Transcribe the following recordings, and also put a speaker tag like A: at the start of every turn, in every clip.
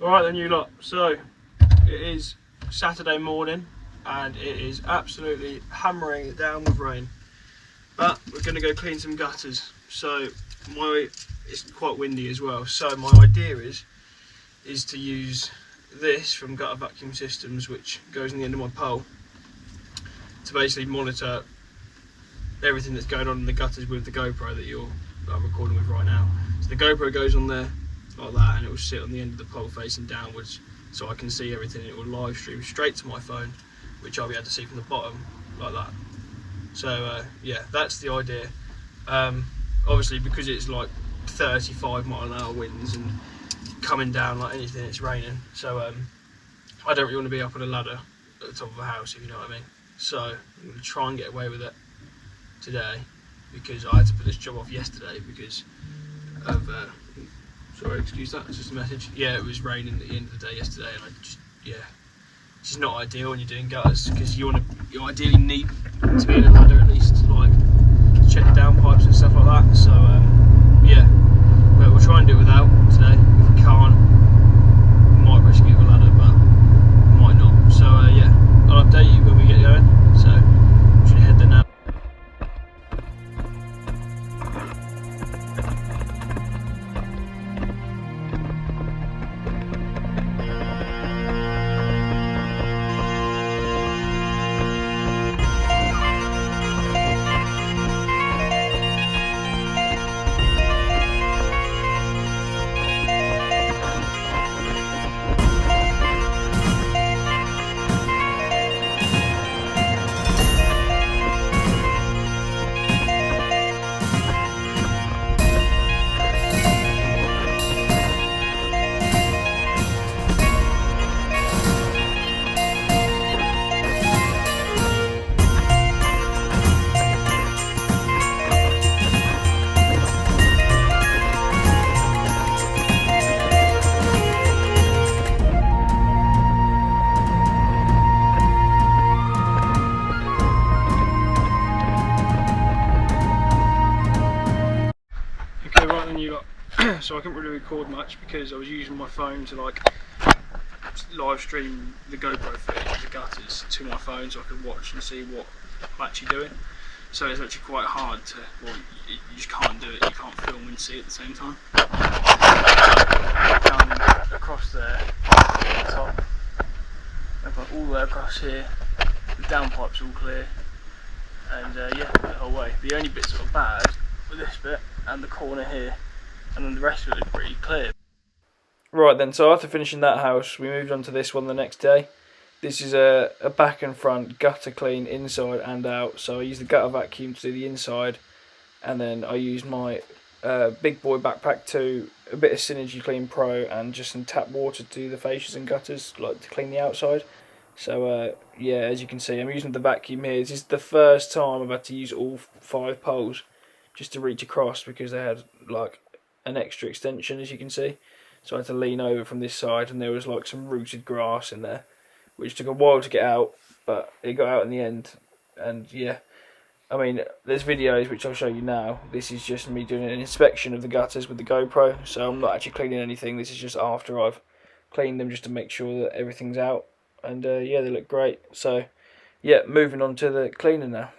A: Alright then you lot, so it is Saturday morning and it is absolutely hammering it down with rain. But we're going to go clean some gutters. So it's quite windy as well. So my idea is to use this from Gutter Vacuum Systems, which goes on the end of my pole, to basically monitor everything that's going on in the gutters with the GoPro that I'm recording with right now. So the GoPro goes on there like that, and it will sit on the end of the pole facing downwards, so I can see everything. It will live stream straight to my phone, which I'll be able to see from the bottom like that. So yeah, that's the idea. Obviously, because it's like 35-mile-an-hour winds and coming down like anything, it's raining. So I don't really want to be up on a ladder at the top of a house, if you know what I mean. So I'm going to try and get away with it today, because I had to put this job off yesterday because of sorry, excuse that, it's just a message. Yeah, it was raining at the end of the day yesterday, and it's just not ideal when you're doing gutters, because you ideally need to be in a ladder at least, like to check the downpipes and stuff like that. So yeah, but we'll try and do it without today. If we can't, we might risk it with a ladder, but might not. So yeah, I'll update you when we get going. So I'm just gonna head there now. Okay, right then you lot. So I couldn't really record much because I was using my phone to like live stream the GoPro footage of the gutters to my phone, so I could watch and see what I'm actually doing. So it's actually quite hard to, well, you just can't do it. You can't film and see at the same time. Down across there, at the top, and all the way across here. The downpipe's all clear, and yeah, the whole way. The only bits that are bad were this bit and the corner here, and then the rest of it is pretty clear. Right then, so after finishing that house, we moved on to this one the next day. This is a back and front gutter clean inside and out. So I used the gutter vacuum to do the inside, and then I used my big boy backpack 2, a bit of Synergy Clean Pro, and just some tap water to do the fascias and gutters, like to clean the outside. So yeah, as you can see, I'm using the vacuum here. This is the first time I've had to use all 5 poles just to reach across, because they had like an extra extension, as you can see. So I had to lean over from this side, and there was like some rooted grass in there, which took a while to get out, but it got out in the end. And yeah, I mean, there's videos which I'll show you now. This is just me doing an inspection of the gutters with the GoPro, so I'm not actually cleaning anything. This is just after I've cleaned them, just to make sure that everything's out. And yeah, they look great. So yeah, moving on to the cleaner now.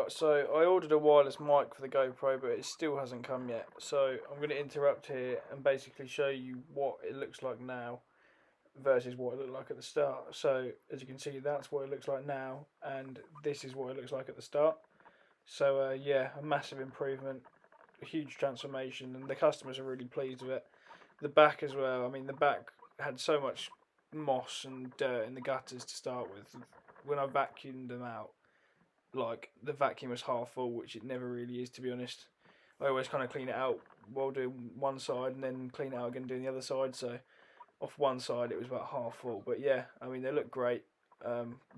A: Right, so I ordered a wireless mic for the GoPro, but it still hasn't come yet. So I'm going to interrupt here and basically show you what it looks like now versus what it looked like at the start. So as you can see, that's what it looks like now, and this is what it looks like at the start. So yeah, a massive improvement, a huge transformation, and the customers are really pleased with it. The back as well. I mean, the back had so much moss and dirt in the gutters to start with. When I vacuumed them out, like the vacuum was half full, which it never really is, to be honest. I always kind of clean it out while doing one side and then clean it out again doing the other side. So off one side it was about half full. But yeah, I mean they look great.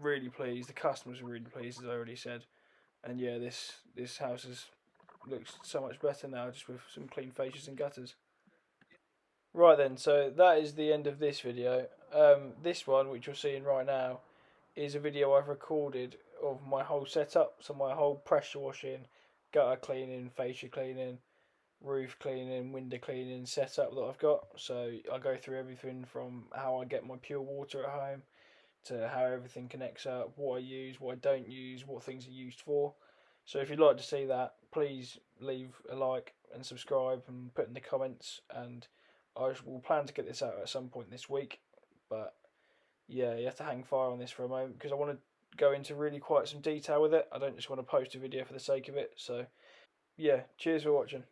A: Really pleased. The customers are really pleased, as I already said. And yeah, this house looks so much better now, just with some clean fascias and gutters. Right then, so that is the end of this video. This one, which you're seeing right now, is a video I've recorded of my whole setup. So my whole pressure washing, gutter cleaning, fascia cleaning, roof cleaning, window cleaning setup that I've got. So I go through everything from how I get my pure water at home to how everything connects up, what I use, what I don't use, what things are used for. So if you'd like to see that, please leave a like and subscribe and put in the comments, and I will plan to get this out at some point this week. But yeah, you have to hang fire on this for a moment because I want to go into really quite some detail with it. I don't just want to post a video for the sake of it. So yeah, cheers for watching.